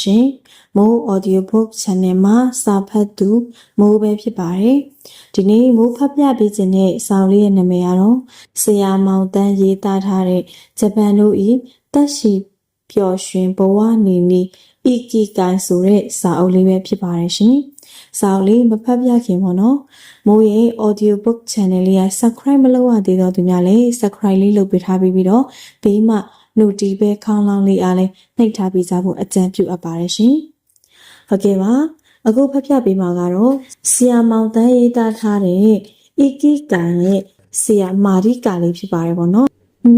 ရှင်မိုး audiobook channel မှာစာဖတ်သူမိုးပဲဖြစ်ပါတယ်ဒီနေ့မိုးဖတ်ပြပေးခြင်းတဲ့စာအုပ်လေးရဲ့နာမည်ကတော့ဆရာမောင်တန်းရေးသားထားတဲ့ဂျပန်တို့ဤတက်ရှိပျော်ရွှင်ဘဝနေနည်းဤကီကိုင်ဆိုတဲ့စာအုပ်လေးပဲဖြစ်ပါတယ်ရှင်စာအုပ်လေးမဖတ်ပြခင်ပေါ့နော်မိုးရဲ့ audiobook channel လေးက subscribe မလုပ်ရသေးတော့သူများလည်း subscribe လေးလုပ်ပေးထားပြီးတော့ဘေးမှာnote ပဲခေါင်းလောင်းလေးအားလည်းနှိပ်ထားပေးကြဖို့အကြံပြုအပ်ပါတယ်ရှင်ဟုတ်ကဲ့ပါအခုဖတ်ပြပေးမှာကတော့ဆရာမောင်တန်းရေးသားထားတဲ့ဤကီကိုင်ရဲ့ဆရာမာရိကာလေးဖြစ်ပါတယ်ပေါ့နော်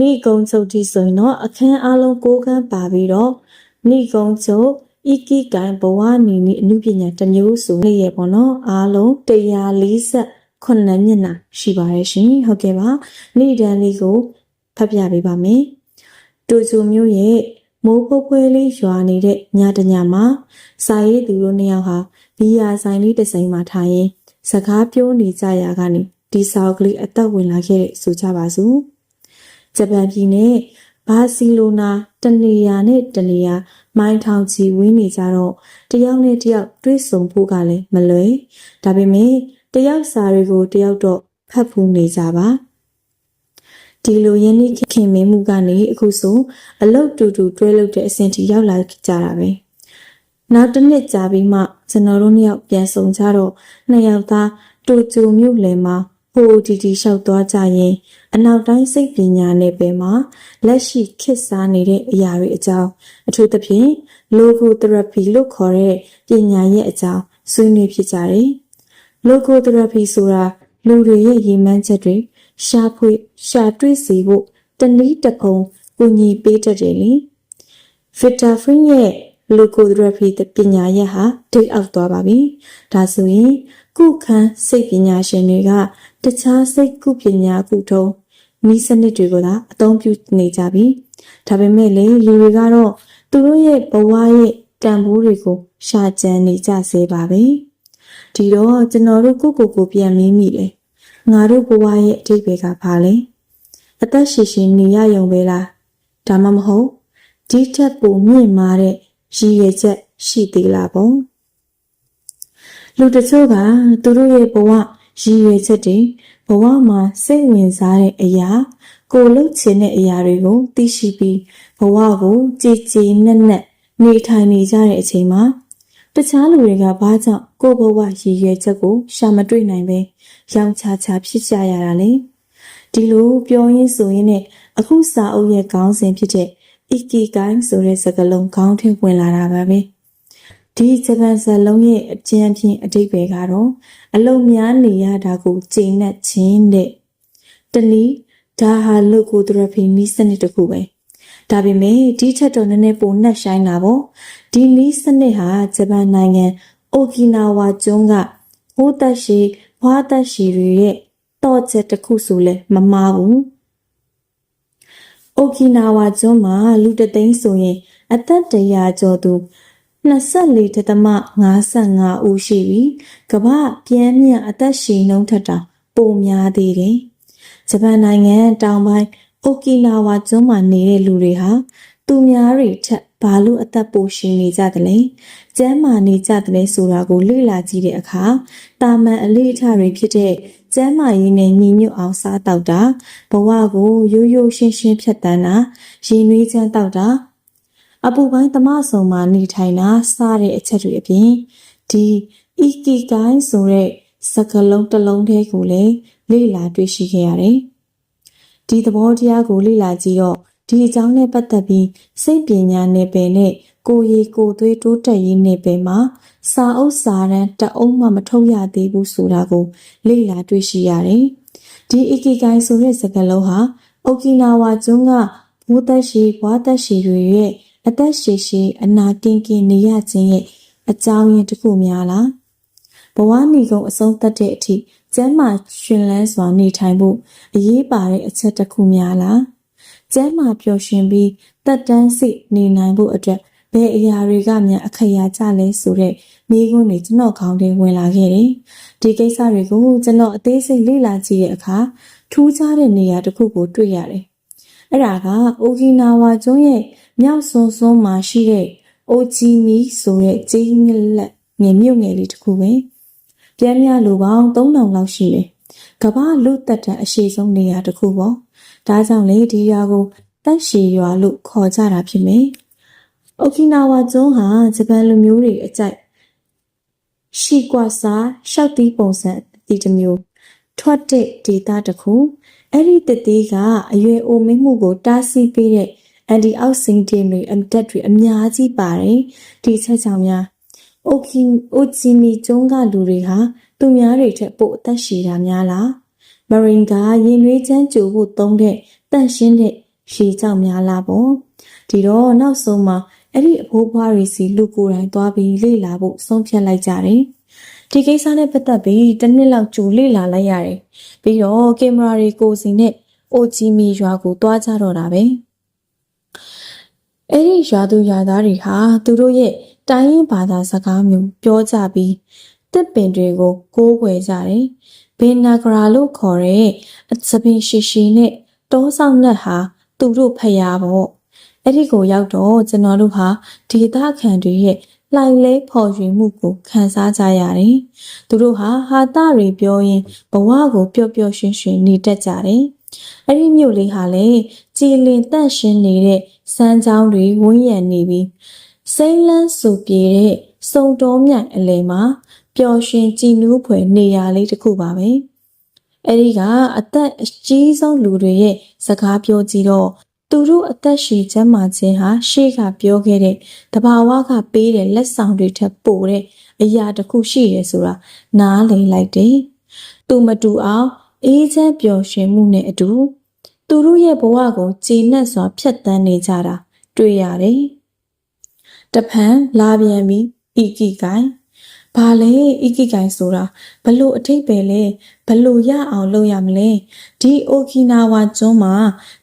နိဂုံချုပ်တီဆိုရင်တော့အခန်းအားလုံး6ခန်းပါပြီးတော့နိဂုံချုပ်ဤကီကိုင်ဘဝနေနည်းအမှုပညာတစ်မျိုးဆိုနေရပေါ့နော်အားလုံး148မျက်နှာရှိပါတယ်ရှင်ဟုတ်ကဲ့ပါနေ့တန်းလေးကိုဖတ်ပြပေးပါမယ်တူချူမျိုးရဲ့မိုးဖွဲလေးရွာနေတဲ့ညတညမှာစာရေးသူတို့နှစ်ယောက်ဟာဘီယာဆိုင်လေးတစ်ဆိုင်မှာထိုင်ရင်စကားပြောနေကြရာကနေဒီစာအုပ်ကလေးအသက်ဝင်လာခဲ့တဲ့ဆိုကြပါစို့ဂျပန်ပြည်နယ်ဘာစီလိုနာတနေရာနဲ့တနေရာမိုင်းထောင်ချီဝင်းနေကြတော့တယောက်နဲ့တယောက်တွေ့ဆုံဖို့ကလည်းမလွယ်ဒါပေမဲ့တယောက်စာတွေကိုတယောက်တော့ဖတ်ဖူးနေကြပါဒီလိုရင်းနှီးခင်မင်းမှုကနေအခုဆိုအလုတ်တူတူတွဲလုပ်တဲ့အဆင့်ထိရောက်လာကြတာပဲနောက်တစ်နှစ်ကြာပြီးမှကျွန်တော်တို့နှစ်ယောက်ပြန်ဆုံကြတော့နှစ်ယောက်သားတူကျူမြို့လယ်မှာဟိုတီတီလျှောက်သွားကြရင်အနောက်တိုင်းစိတ်ပညာနယ်ပယ်မှာလက်ရှိခေတ်စားနေတဲ့အရာတွေအကြောင်းအထူးသဖြင့် logotherapy လို့ခေါ်တဲ့ပညာရဲ့အကြောင်းဆွေးနွေးဖြစ်ကြတယ် logotherapy ဆိုတာလူတွေရဲ့ရည်မှန်းချက်တွေရှာတွေ့စေဖို့တနည်းတစ်ပုံကူညီပေးတတ်တယ်လေဗစ်တာဖရင်ရဲ့ logotherapy ပညာရဲ့ဟာဒိတ်အောက်သွားပါပြီဒါဆိုရင်ကုခန်းစိတ်ပညာရှင်တွေကတခြားစိတ်ကုပညာကုထုံးနည်းစနစ်တွေကိုသာအသုံးပြုနေကြပြီဒါပေမဲ့လေလူတွေကတော့သူတို့ရဲ့ဘဝရဲ့တန်ဖိုးတွေကိုရှာကြံနေကြစေပါပဲဒီတော့ကျွန်တော်တို့ကိုပြန်မေးမိတယ်ငါတို့ဘဝရဲ့အဓိပ္ပာယ်ကဘာလဲအသက်ရှင်ရှင်နေရရုံပဲလားဒါမှမဟုတ်ဒီထက်ပိုမြင့်မားတဲ့ရည်ရွယ်ချက်ရှိသေးလားပေါ့လူတချို့ကသူတို့ရဲ့ဘဝရည်ရွယ်ချက်တွေဘဝမှာစိတ်ဝင်စားတဲ့အရာကိုလှုပ်ချင်တဲ့အရာတွေကိုသိရှိပြီးဘဝကိုကြည်ကြည်နက်နက်နေထိုင်နေကြတဲ့အချိန်မှာတခြားလူတွေကဘာကြောင့်ကိုယ့်ဘဝရည်ရွယ်ချက်ကိုရှာမတွေ့နိုင်ပဲရောင်ချဖြစ်ကြရတာလေဒီလိုပြောရင်းဆိုရင်းနဲ့အခုစာအုပ်ရဲ့ခေါင်းစဉ်ဖြစ်တဲ့ Ikigai ဆိုတဲ့စကားလုံးခေါင်းထဲဝင်လာတာပါပဲဒီဂျပန်စကားလုံးရဲ့အကျဉ်းဖြင့်အဓိပ္ပာယ်ကတော့အလုံးများနေရတာကိုကျင့်နဲ့ခြင်းတဲ့တနည်းဒါဟာ logotherapy နည်းစနစ်တစ်ခုပဲဒါပေမဲ့ဒီချက်တော့နည်းနည်းပိုနှက်ဆိုင်တာပေါ့ဒီနည်းစနစ်ဟာဂျပန်နိုင်ငံအိုကီနာဝါကျွန်းကဘိုးသက်ရှိဘွားသက်ရှိတွေရဲ့တော့ချက်တစ်ခုဆိုလဲမမှားဘူးအိုကီနာဝါကျွန်းမှာလူတသိန်းဆိုရင်အသက်100ကျော်သူ24.55 ဦးရှိပြီးကမ္ဘာပြင်းပြအသက်ရှည်နှုန်းထက်တောင်ပိုများသေးတယ်ဂျပန်နိုင်ငံတောင်ပိုင်းအိုကီနာဝါကျွန်းမှာနေတဲ့လူတွေဟာသူများတွေထက်ဘာလို့အသက်ပိုရှည်နေကြသလဲကျန်းမာနေကြသလဲဆိုတာကိုလေ့လာကြည့်တဲ့အခါတာမန်အလေ့အထတွေဖြစ်တဲ့ကျန်းမာရေးနဲ့ညီညွတ်အောင်စားတောက်တာဘဝကိုရိုးရိုးရှင်းရှင်းဖြတ်တန်းတာရင်နွေးချမ်းတောက်တာအပူပိုင်းသမဆုံမှာနေထိုင်တာစားတဲ့အချက်တွေအပြင်ဒီ Ikigai ဆိုတဲ့စကားလုံးတစ်လုံးတည်းကိုလည်းလေ့လာတွေ့ရှိခဲ့ရတယ်ဒီသဘောတရားကိုလေ့လာကြည့်တော့ဒီအကြောင်းနဲ့ပတ်သက်ပြီးစိတ်ပညာနယ်ပယ်နဲ့ကိုယ်ရည်ကိုယ်သွေးတိုးတက်ရေးနယ်ပယ်မှာစာအုပ်စာတမ်းတအုပ်မှမထုတ်ရသေးဘူးဆိုတာကိုလေ့လာတွေ့ရှိရတယ်ဒီ Ikigai ဆိုတဲ့စကားလုံးဟာအိုကီနာဝါကျွန်းကဘိုးသက်ရှိဘွားသက်ရှိတွေရဲ့အသက်ရှည်ရှည်အနာကင်းကင်းနေရခြင်းရဲ့အကြောင်းရင်းတစ်ခုများလားဘဝနေကုန်အဆုံးသတ်တဲ့အထိကျမ်းမာရှင်လန်းစွာနေထိုင်ဖို့အရေးပါတဲ့အချက်တစ်ခုများလားကျမ်းမာပျော်ရွှင်ပြီးတက်တန်းစိတ်နေနိုင်ဖို့အတွက်ဘယ်အရာတွေကများအခရာကြလဲဆိုတဲ့မိခွန်းတွေကျွန်တော်ခေါင်းထဲဝင်လာခဲ့တယ်ဒီကိစ္စတွေကိုကျွန်တော်အသေးစိတ်လေ့လာကြည့်တဲ့အခါထူးခြားတဲ့နေရာတစ်ခုကိုတွေ့ရတယ်အဲ့ဒါကအိုကီနာဝါကျွန်းရဲ့မြောက်စွန်းစွန်းမှာရှိတဲ့ အိုဂျီမီဆိုတဲ့ဂျင်းငလက်ငယ်မြုပ်ငယ်လေးတစ်ခုပဲပြင်းများလူပေါင်း3000လောက်ရှိတယ်ကမ္ဘာလူသက်တမ်းအရှိဆုံးနေရာတစ်ခုပေါ့ဒါကြောင့်လေဒီရွာကိုတက်ရှည်ရွာလို့ခေါ်ကြတာဖြစ်မယ်အိုကီနာဝါကျွန်းဟာဂျပန်လူမျိုးတွေအကြိုက်ရှိကွာစာရှောက်တီးပုံစံဒီတစ်မျိုးထွက်တဲ့ဒေတာတစ်ခုအဲ့ဒီတတိကအရွယ်အိုမင်းမှုကိုတားဆီးပေးတဲ့အန်တီအောက်ဆင်တင်တွေအတက်တွေအများကြီးပါတယ်ဒီချက်ကြောင့်များအိုဂျီမီကျွန်းကလူတွေဟာသူများတွေထက်ပိုအသက်ရှည်တာများလားမရင်ကရင်နွေးချမ်းကြိုဖို့သုံးတဲ့တန့်ရှင်းတဲ့ရှည်ကြောင့်များလားပေါ့ဒီတော့နောက်ဆုံးမှာအဲ့ဒီအဖိုးဖွားတွေစီလူကိုယ်တိုင်သွားပြီးလေ့လာဖို့ဆုံးဖြတ်လိုက်ကြတယ်ဒီကိစ္စနဲ့ပတ်သက်ပြီးတစ်နှစ်လောက်ကြိုလေ့လာလိုက်ရတယ်ပြီးတော့ကင်မရာတွေကိုစီနဲ့အိုဂျီမီရွာကိုတွားကြတော့တာပဲအဲ့ဒီရွာသူရွာသားတွေဟာသူတို့ရဲ့တိုင်းရင်းဘာသာစကားမျိုးပြောကြပြီးတစ်ပင်တွေကိုကိုးကွယ်ကြတယ်ဘင်နာဂရာလို့ခေါ်တဲ့သပင်ရှိရှိနဲ့တောဆောင်နတ်ဟာသူတို့ဖျားပေါ့အဲ့ဒီကိုရောက်တော့ကျွန်တော်တို့ဟာဒေသခံတွေရဲ့လှိုင်လဲဖော်ရွေမှုကိုခန်းစားကြရတယ်သူတို့ဟာဟာတာတွေပြောရင်ဘဝကိုပျော့ပျော့ရွှင်ရွှင်နေတတ်ကြတယ်အဲ့ဒီမြို့လေးဟာလေကြည်လင်တန့်ရှင်းနေတဲ့စမ်းချောင်းတွေဝန်းရံနေပြီးစိမ့်လန်းဆူပြေတဲ့စုံတော်မြိုင်အလယ်မှာပျော်ရွှင်ကြည်နူးဖွယ်နေရာလေးတစ်ခုပါပဲအဲ့ဒီကအသက်အကြီးဆုံးလူတွေရဲ့စကားပြောကြည့်တော့သူတို့အသက်ရှည်ကျန်းမာခြင်းဟာရှေ့ကပြောခဲ့တဲ့တဘာဝကပေးတဲ့လက်ဆောင်တွေထက်ပိုတဲ့အရာတစ်ခုရှိတယ်ဆိုတာနားလည်လိုက်တယ်သူမတူအောင်အေးချမ်းပျော်ရွှင်မှုနဲ့အတူသူတို့ရဲ့ဘဝကိုကြည်နက်စွာဖြတ်သန်းနေကြတာတွေ့ရတယ်တဖန်လာပြန်ပြီးအီကီကိုင်ဘာလဲအီကီကိုင်ဆိုတာဘလို့အထိပ္ပယ်လဲဘလို့ရအောင်လုပ်ရမလဲဒီအိုကီနာဝါကျွန်းမှာ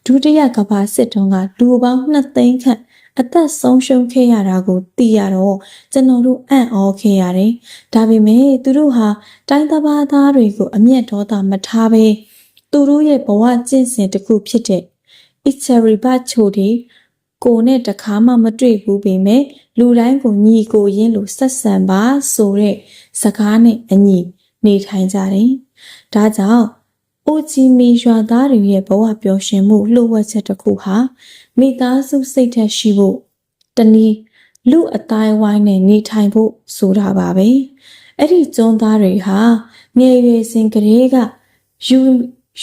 ဒုတိယကမ္ဘာစစ်တုန်းကလူပေါင်း2သိန်းခန့်အသက်ဆုံးရှုံးခဲ့ရတာကိုသိရတော့ကျွန်တော်တို့အံ့ဩခဲ့ရတယ်ဒါပေမဲ့သူတို့ဟာတိုင်းသဘာသားတွေကိုအမျက်ဒေါသမထားဘဲသူတို့ရဲ့ဘဝကျင့်စဉ်တစ်ခုဖြစ်တဲ့အီချရီဘတ်ချိုဒီကိုနဲ့တခါမှမတွေ့ဘူးပေမဲ့လူတိုင်းကိုညီကိုရင်းလို့ဆက်ဆံပါဆိုတဲ့စကားနဲ့အညီနေထိုင်ကြတယ်။ဒါကြောင့်အိုဂျီမီရွာသားတွေရဲ့ဘဝပျော်ရွှင်မှုလှုပ်ဝက်ချက်တစ်ခုဟာမိသားစုစိတ်ဓာတ်ရှိဖို့တနည်းလူအတိုင်းဝိုင်းနဲ့နေထိုင်ဖို့ဆိုတာပါပဲ။အဲ့ဒီကျွန်းသားတွေဟာငယ်ရွယ်စဉ်ကလေးက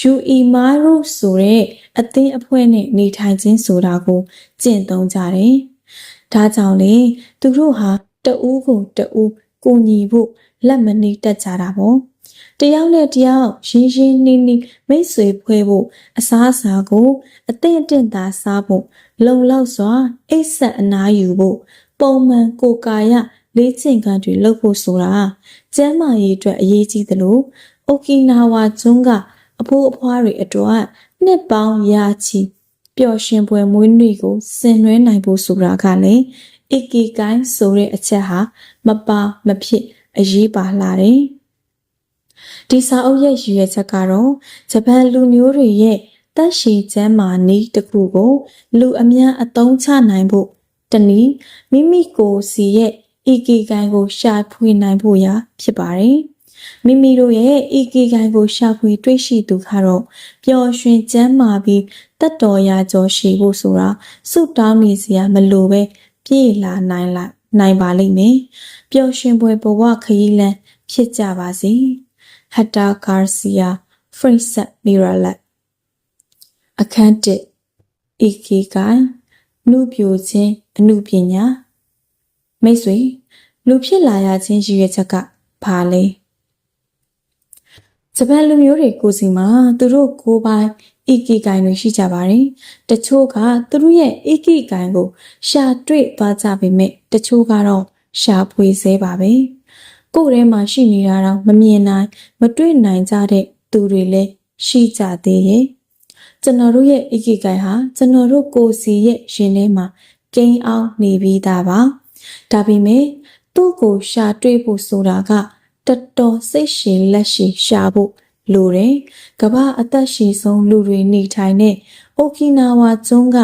ယူအီမာရိုဆိုတဲ့အသင်းအဖွဲ့နဲ့နေထိုင်ခြင်းဆိုတာကိုကျင့်သုံးကြတယ်။ဒါကြောင့်လေသူတို့ဟာတဦးကိုတဦးကိုညီဖို့လက်မနေတတ်ကြတာပေါ့။တယောက်နဲ့တယောက်ရင်းရင်းနှီးနှီးမိတ်ဆွေဖွဲ့ဖို့အစားအစာကိုအသင့်အတင့်သာစားဖို့လုံလောက်စွာအိပ်ဆက်အနားယူဖို့ပုံမှန်ကိုယ်ကာယလေ့ကျင့်ခန်းတွေလုပ်ဖို့ဆိုတာကျန်းမာရေးအတွက်အရေးကြီးသလိုအိုကီနာဝါကျွန်းကအဖိုးအဖွားတွေအတွက်နှစ်ပေါင်းရာချီပျော်ရွှင်ပွဲမွေးနေ့ကိုဆင်နွှဲနိုင်ဖို့ဆိုတာကလည်းအီကီကိုင်းဆိုတဲ့အချက်ဟာမပါမဖြစ်အရေးပါလာတယ်။ဒီစာအုပ်ရဲ့ရည်ရွယ်ချက်ကတော့ဂျပန်လူမျိုးတွေရဲ့သက်ရှည်ကျန်းမာနည်းတစ်ခုကိုလူအများအသုံးချနိုင်ဖို့တနည်းမိမိကိုယ်စီရဲ့အီကီကိုင်းကိုရှာဖွေနိုင်ဖို့ရာဖြစ်ပါတယ်။မိမိတို့ရဲ့အီကီကိုင်းကိုရှာဖွေတွေ့ရှိသူကတော့ပျော်ရွှင်ကျန်းမာပြီးတက်တော်ရာကျော်ရှိဖို့ဆိုတာဆုတောင်းနေစရာမလိုပဲပြည့်လာနိုင်ပါလိမ့်မယ်ပျော်ရွှင်ပွဲဘဝခရီးလမ်းဖြစ်ကြပါစေဟက်တာဂါစီယာဖရစ်ဆက်မီရာလက်အခန်း1အီကီကိုင်းနုပြိုခြင်းအနုပညာမိတ်ဆွေလူဖြစ်လာရခြင်းရည်ရွယ်ချက်ကဘာလဲဂျပန်လူမျိုးတွေကိုစီမှာသူတို့ကိုယ်ပိုင်အီကီကိုင်တွေရှိကြပါတယ်တချို့ကသူတို့ရဲ့အီကီကိုင်ကိုရှာတွေ့သွားကြပေမဲ့တချို့ကတော့ရှာဖွေဆဲပါပဲကိုယ်ထဲမှာရှိနေတာတော့မမြင်နိုင်မတွေ့နိုင်ကြတဲ့သူတွေလည်းရှိကြသေးရဲ့ကျွန်တော်တို့ရဲ့အီကီကိုင်ဟာကျွန်တော်တို့ကိုယ်စီရဲ့ရှင်ထဲမှာကိန်းအောင်နေပြီးသားပါဒါပေမဲ့သူ့ကိုရှာတွေ့ဖို့ဆိုတာကတော်တော်စိတ်ရှည်လက်ရှည်ရှာဖို့လိုတယ်ကမ္ဘာအသက်ရှည်ဆုံးလူတွေနေထိုင်တဲ့အိုကီနာဝါကျွန်းက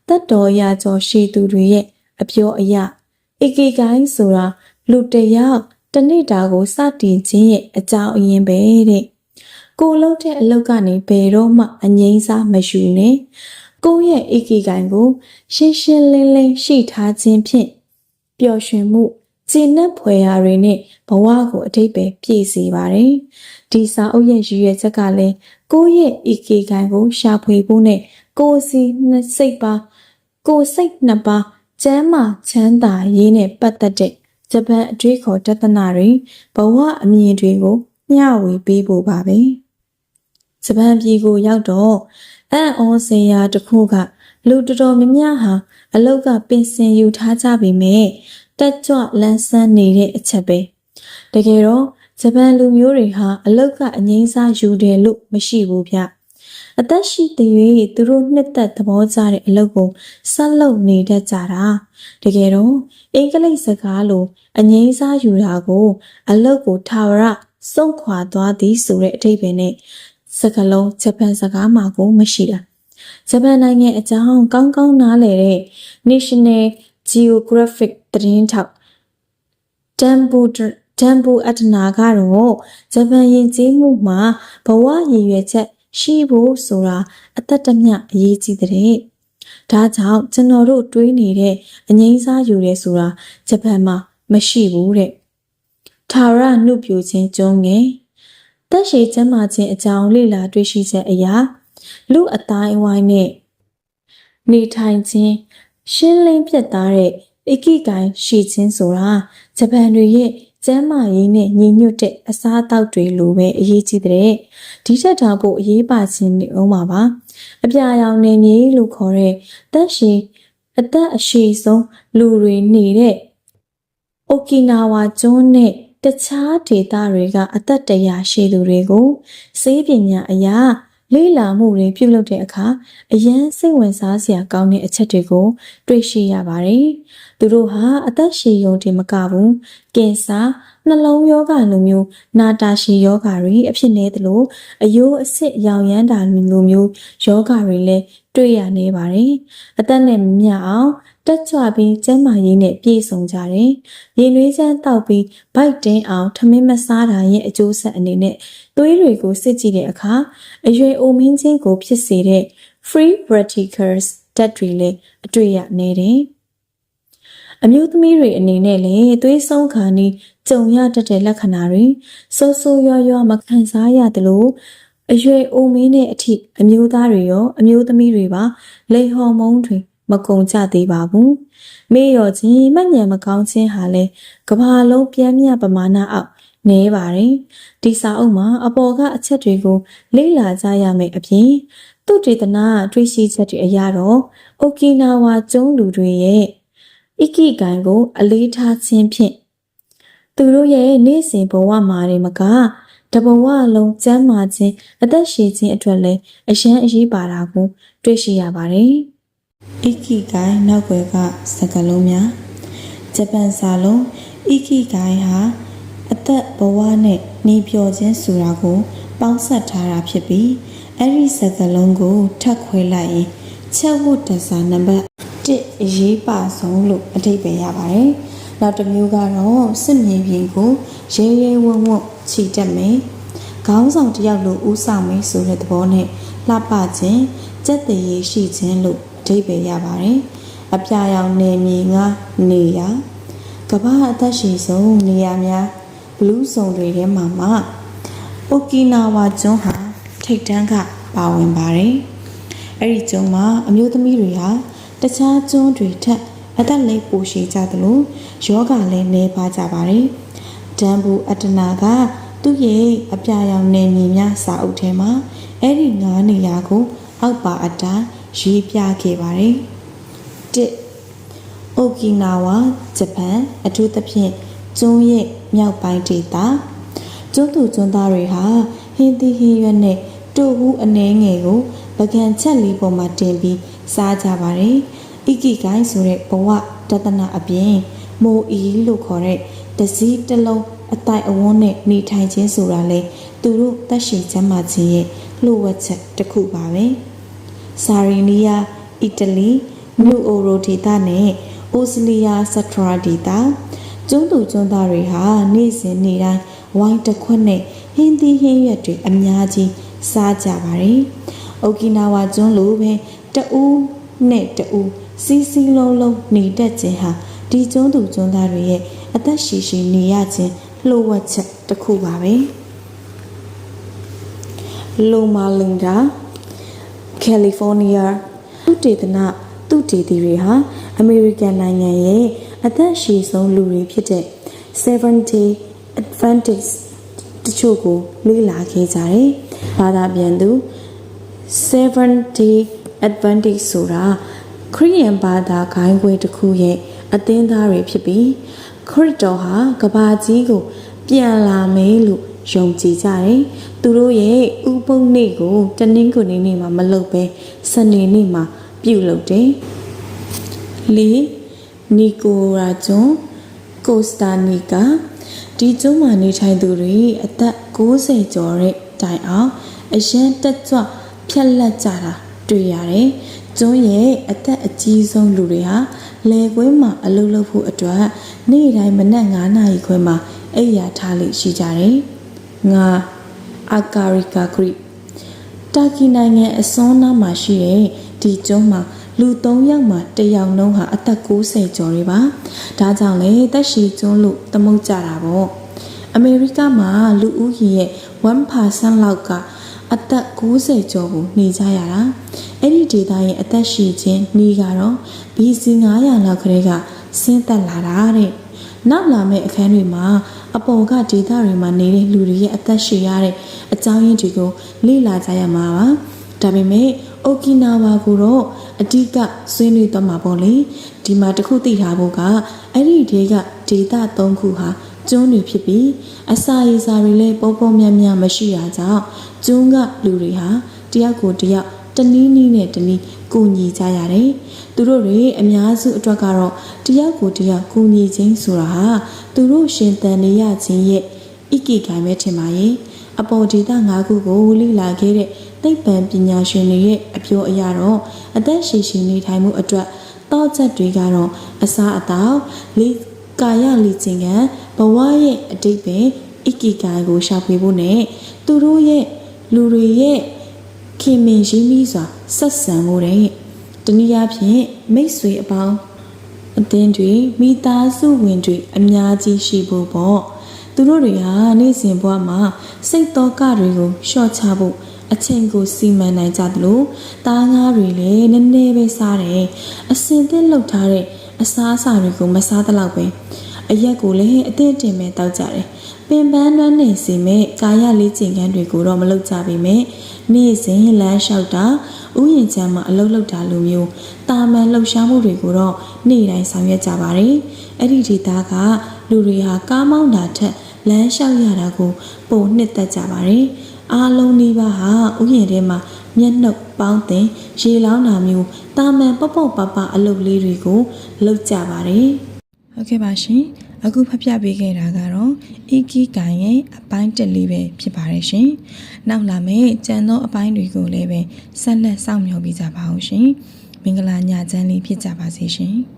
တက်တော်ရာကျော်ရှည်သူတွေရဲ့အပြောအရ ဧကီကိုင်းဆိုတာလူတစ်ယောက်တစ်နေ့တာကိုစတင်ခြင်းရဲ့အကြောင်းအရင်းပဲတဲ့ကိုလုပ်တဲ့အလုပ်ကနေဘယ်တော့မှအငြိမ်းစားမယူနဲ့ကိုရဲ့ဧကီကိုင်းကိုရှင်းရှင်းလင်းလင်းရှိထားခြင်းဖြင့်ပျော်ရွှင်မှုကျေနပ်ဖွယ်ရာတွေနဲ့ဘဝကိုအထိပ္ပယ်ပြည့်စေပါတယ်ဒီစာအုပ်ရဲ့ရည်ရွယ်ချက်ကလည်းကိုရဲ့ဧကီကိုင်းကိုရှာဖွေဖို့နဲ့ကိုစီစိတ်ပါကိုစိတ်နှစ်ပါးကျမ်းမာချမ်းသာရေးနဲ့ပတ်သက်တဲ့ဂျပန်အတွေ့အခေါ်တသနာတွေဘဝအမြင်တွေကိုမျှဝေပေးဖို့ပါပဲဂျပန်ပြည်ကိုရောက်တော့အံ့ဩစရာတစ်ခုကလူတော်တော်များများဟာအလောက်ကပင်စင်ယူထားကြပြီမဲ့တက်ကြွလန်းဆန်းနေတဲ့အချက်ပဲတကယ်တော့ဂျပန်လူမျိုးတွေဟာအလောက်ကအငြိမ်းစားယူတယ်လို့မရှိဘူးဗျအသက်ရှိတဲ့၍သူတို့နှစ်သက်သဘောကျတဲ့အလုပ်ကိုဆက်လုပ်နေတတ်ကြတာတကယ်တော့အင်္ဂလိပ်စကားလိုအငြိမ်းစားယူတာကိုအလုပ်ကိုထာဝရစွန့်ခွာသွားသည်ဆိုတဲ့အဓိပ္ပာယ်နဲ့စကားလုံးဂျပန်စကားမှာကိုမရှိတာဂျပန်နိုင်ငံအကြောင်းကောင်းကောင်းနားလည်တဲ့ National Geographic သတင်းထောက်တမ်ဘူအတနာကတော့ဂျပန်ယဉ်ကျေးမှုမှာဘဝရည်ရွယ်ချက်ရှိဖို့ဆိုတာအသက်တမျှအရေးကြီးတဲ့ဒါကြောင့်ကျွန်တော်တို့တွေးနေတဲ့အငြိမ်းစားယူရဲဆိုတာဂျပန်မှာမရှိဘူးတဲ့ထာဝရနှုတ်ပြခြင်းကျွန်းငယ်တက်ရှိကျမ်းမာခြင်းအကြောင်းလေ့လာတွေ့ရှိချက်အရာလူအတိုင်းအဝိုင်းနဲ့နေထိုင်ခြင်းရှင်းလင်းပြတ်သားတဲ့ဧကီကိုင်းရှိခြင်းဆိုတာဂျပန်တွေရဲ့ကျမ်းမာရေးနဲ့ညီညွတ်တဲ့အစားအသောက်တွေလိုပဲအရေးကြီးတဲ့ဒီထက်တောင်ပိုအရေးပါခြင်းနေအောင်ပါအပြာရောင်နေမြေလို့ခေါ်တဲ့တက်ရှိအသက်အရှိဆုံးလူတွေနေတဲ့အိုကီနာဝါကျွန်းနဲ့တခြားဒေသတွေကအသက်တရာရှိသူတွေကိုစေပညာအရာလေ့လာမှုတွေပြုလုပ်တဲ့အခါအရန်စိတ်ဝင်စားစရာကောင်းတဲ့အချက်တွေကိုတွေ့ရှိရပါတယ်။သူတို့ဟာအသက်ရှည်ရုံတင်မကဘူးကင်ဆာနှလုံးရောဂါလိုမျိုးနာတာရှည်ရောဂါတွေအဖြစ်နေသလိုအယိုးအဆစ်ရောင်ရမ်းတာလိုမျိုးရောဂါတွေလည်းတွေ့ရနေပါတယ်။အသက်နဲ့မမျှအောင်တက်ကြွပြီးကျန်းမာရေးနဲ့ပြည့်စုံကြတယ်။ရေနွေးချမ်းတောက်ပြီးဗိုက်တင်းအောင်ထမင်းမစားတာရဲ့အကျိုးဆက်အနေနဲ့သွေးတွေကိုစစ်ကြည့်တဲ့အခါအရွယ်အိုမင်းချင်းကိုဖြစ်စေတဲ့ free radicals ဓာတ်တွေလည်းအတွေ့ရနေတယ်။အမျိုးသမီးတွေအနေနဲ့လည်းသွေးဆုံးခါနီးကြုံရတတ်တဲ့လက္ခဏာတွေစိုးစိုးရွားရွားမခံစားရသလိုအရွယ်အိုမင်းတဲ့အထိအမျိုးသားတွေရောအမျိုးသမီးတွေပါလိန်ဟော်မုန်းတွေမကုန်ကြသေးပါဘူး။မေ့လျော့ခြင်းမှတ်ဉာဏ်မကောင်းခြင်းဟာလည်းကမ္ဘာလုံးပြင်းပြပမာဏအောက်နေပါတယ်။ဒီစာအုပ်မှာအပေါ်ကအချက်တွေကိုလေ့လာကြရမယ်အပြင်သူတေသနာတွေ့ရှိချက်တွေအရတော့အိုကီနာဝါကျွန်းလူတွေရဲ့ဣကိဂိုင်ကိုအလေးထားခြင်းဖြင့်သူတို့ရဲ့နေ့စဉ်ဘဝမှာတွေမကတဘဝလုံးကျန်းမာခြင်းအသက်ရှည်ခြင်းအတွက်လည်းအရန်အရေးပါတာကိုတွေ့ရှိရပါတယ်။ဣကိဂိုင်နောက်ွယ်ကစကားလုံးများဂျပန်စာလုံးဣကိဂိုင်ဟာအသက်ဘဝနဲ့နေပျော်ခြင်းဆိုတာကိုပေါင်းစပ်ထားတာဖြစ်ပြီးအဲ့ဒီစကားလုံးကိုထပ်ခွဲလိုက်ရင်ချက်ဝတ်တစာနံပါတ်1အရေးပါဆုံးလို့အဓိပ္ပာယ်ရပါတယ်။နောက်တစ်မျိုးကတော့စစ်မြေပြင်ကိုရဲရဲဝံ့ဝံ့ခြိတက်မယ်။ခေါင်းဆောင်တစ်ယောက်လိုဦးဆောင်မယ်ဆိုတဲ့သဘောနဲ့လှပခြင်းကြက်တည်ရှိခြင်းလို့အဓိပ္ပာယ်ရပါတယ်။အပြာရောင်နယ်မြေကနေရာကမ္ဘာအသက်ရှည်ဆုံးနေရာများဘလူးစုံတွေထဲမှာအိုကီနာဝါကျွန်းဟာထိပ်တန်းကပါဝင်ပါတယ်။အဲ့ဒီကျွန်းမှာအမျိုးသမီးတွေဟာတခြားကျွန်းတွေထက်အသက်လည်းပိုရှည်ကြသလိုယောဂလည်းနည်းပါးကြပါတယ်။တမ်ဘူအတနာကသူ့ရဲ့အပြာရောင်နယ်မြေများစာအုပ်ထဲမှာအဲ့ဒီ9နေရာကိုအောက်ပါအတိုင်းရေးပြခဲ့ပါတယ်။1အိုကီနာဝါဂျပန်အထူးသဖြင့်ကျွန်းရဲ့မြောက်ပိုင်းဒေသကျွန်းသူကျွန်းသားတွေဟာဟင်းသီးဟင်းရွက်နဲ့တူဟူးအနှဲငယ်ကိုပကံချက်လေးပေါ်မှာတင်ပြီးစားကြပါတယ်။ဣကိဂိုင်းဆိုတဲ့ဘဝတသနာအပြင်မိုအီလို့ခေါ်တဲ့တစည်းတစ်လုံးအတိုင်အဝန်းနဲ့နေထိုင်ခြင်းဆိုတာလေသူတို့သက်ရှိချမ်းသာခြင်းရဲ့လှုပ်ဝက်ချက်တစ်ခုပါပဲ။ဆာရီနီးယားအီတလီနူအိုရိုဒေသနဲ့ အိုစလီယာစထရာဒေတာကျွန်းသူကျွန်းသားတွေဟာနေ့စဉ်နေ့တိုင်းဝိုင်းတစ်ခွက်နဲ့ဟင်းသီးဟင်းရွက်တွေအများကြီးစားကြပါတယ်။အိုကီနာဝါကျွန်းလိုပဲတဦးနဲ့တဦးစီစီလုံးလုံးနေတတ်ခြင်းဟာဒီကျွန်းသူကျွန်းသားတွေရဲ့အသက်ရှည်ရှည်နေရခြင်းလှုပ်ဝက်ချက်တစ်ခုပါပဲ။လိုမာလင်ဒါကယ်လီဖိုးနီးယားသုတေသနသုတေသီတွေဟာအမေရိကန်နိုင်ငံရဲ့အသက်ရှည်ဆုံးလူတွေဖြစ်တဲ့ 70 Adventist တချို့ကိုလေ့လာခဲ့ကြတယ်။ဘာသာပြန်သူ 70 Adventist ဆိုတာခရစ်ယာန်ဘာသာဂိုင်းခွဲတစ်ခုရဲ့အသင်းသားတွေဖြစ်ပြီးခရစ်တော်ဟာကဘာကြီးကိုပြန်လာမယ်လို့ယုံကြည်ကြတယ်။သူတို့ရဲ့ဥပုံနေ့ကိုတနင်္ဂနွေနေ့မှာမလုပ်ဘဲစနေနေ့မှာပြုလုပ်တယ်။လီနီကိုရာကျွန်းကိုစတာနီကာဒီကျွန်းမှာနေထိုင်သူတွေအသက်60ကျော်တဲ့တိုင်အောင်အရန်တက်ကြွဖြက်လက်ကြတာတွေ့ရတယ်။ကျွန်းရဲ့အသက်အကြီးဆုံးလူတွေဟာလယ်ကွင်းမှာအလုပ်လုပ်ဖို့အတွက်နေ့တိုင်းမနက်9 နာရီခွဲမှာအိပ်ရာထားလိရှိကြတယ်။ငါအာကာရီကာဂရိတာကီနိုင်ငံအစွန်းနားမှာရှိတဲ့ဒီကျွန်းမှာလူ3ယောက်မှာ1ယောက်နှုန်းဟာအသက်60ကျော်တွေပါဒါကြောင့်လေသက်ရှိကျွန်းလို့သမုတ်ကြတာပေါ့အမေရိကမှာလူဦးရေရဲ့ 1% လောက်ကအသက်60ကျော်ကိုနေကြရတာအဲ့ဒီဒေသရဲ့အသက်ရှိခြင်းနေကတော့ BC 900လောက်ကလေးကဆင်းသက်လာတာတဲ့နောက်လာမယ့်အခန်းတွေမှာအပေါ်ကဒေသတွေမှာနေတဲ့လူတွေရဲ့အသက်ရှည်ရတဲ့အကြောင်းရင်းတွေကိုလေ့လာကြရမှာပါဒါပေမဲ့အိုကီနာဝါကိုတော့အဓိကဆွေးနွေးသွားမှာပေါ့လေဒီမှာတခုသိထားဖို့ကအဲ့ဒီဒေသ3ခုဟာကျွန်းတွေဖြစ်ပြီးအစာရေစာတွေလည်းပေါပေါများများမရှိတာကြောင့်ကျွန်းကလူတွေဟာတယောက်ကိုတယောက်တနည်းနည်းနဲ့တနည်းကူညီကြရတယ်သူတို့တွေအများစုအတွက်ကတော့တယောက်ကိုတယောက်ကူညီခြင်းဆိုတာဟာသူတို့ရှင်သန်နေရခြင်းရဲ့ဣကိဂိုင်ပဲထင်ပါရဲ့အပေါ်ဒေသ5ခုကိုလေ့လာခဲ့တဲ့သိပ္ပံပညာရှင်တွေရဲ့အပြောအရတော့အသက်ရှည်ရှည်နေထိုင်မှုအတွက်တောချက်တွေကတော့အစားအသောက်လေကာယလေ့ကျင့်ခန်းဘဝရဲ့အတိတ်ပဲဣကိဂိုင်ကိုရှာဖွေဖို့နဲ့သူတို့ရဲ့လူတွေရဲ့ခင်မင်ရင်းနှီးစွာဆက်ဆံမှုတဲ့တနည်းအားဖြင့်မိတ်ဆွေအပေါင်းအသင်းတွေမိသားစုဝင်တွေအများကြီးရှိဖို့ပေါ့သူတို့တွေဟာနေ့စဉ်ဘဝမှာစိတ်တော်ကတွေကိုလျှော့ချဖို့အချိန်ကိုစီမံနိုင်ကြသလိုသားငါးတွေလည်းနည်းနည်းပဲစားတယ်အစင်သစ်လောက်ထားတဲ့အစားအစာတွေကိုမစားသလောက်ပဲအရက်ကိုလည်းအသင့်တင်မဲ့တောက်ကြတယ်ပင်ပန်းနှွမ်းနေစီမဲ့ကာယလေးကျင်ခန်းတွေကိုတော့မလုပ်ကြပေမဲ့နေ့စဉ်လမ်းလျှောက်တာဥယျာဉ်ချမ်းမှာအလုပ်လုပ်တာလိုမျိုးတာမန်လှုပ်ရှားမှုတွေကိုတော့နေ့တိုင်းဆောင်ရွက်ကြပါတယ်အဲ့ဒီဒေသကလူတွေဟာကားမောင်းတာထက်လမ်းလျှောက်ရတာကိုပုံနှစ်သက်ကြပါတယ်အားလုံးဒီပါဟာဥယျာဉ်ထဲမှာမျက်နှုတ်ပေါင်းတင်ရေလောင်းတာမျိုးတာမန်ပေါ့ပေါ့ပပအလုပ်လေးတွေကိုလုပ်ကြပါတယ်ဟုတ်ကဲ့ပါရှင်အခုဖတ်ပြပေးခဲ့တာကတော့အီကီဂိုင်ရဲ့အပိုင်း1လေးပဲဖြစ်ပါတယ်ရှင်နောက်လာမယ့်ကြံသောအပိုင်းတွေကိုလည်းပဲဆက်လက်စောင့်မျှော်ပေးကြပါအောင်ရှင်မင်္ဂလာညချမ်းလေးဖြစ်ကြပါစေရှင်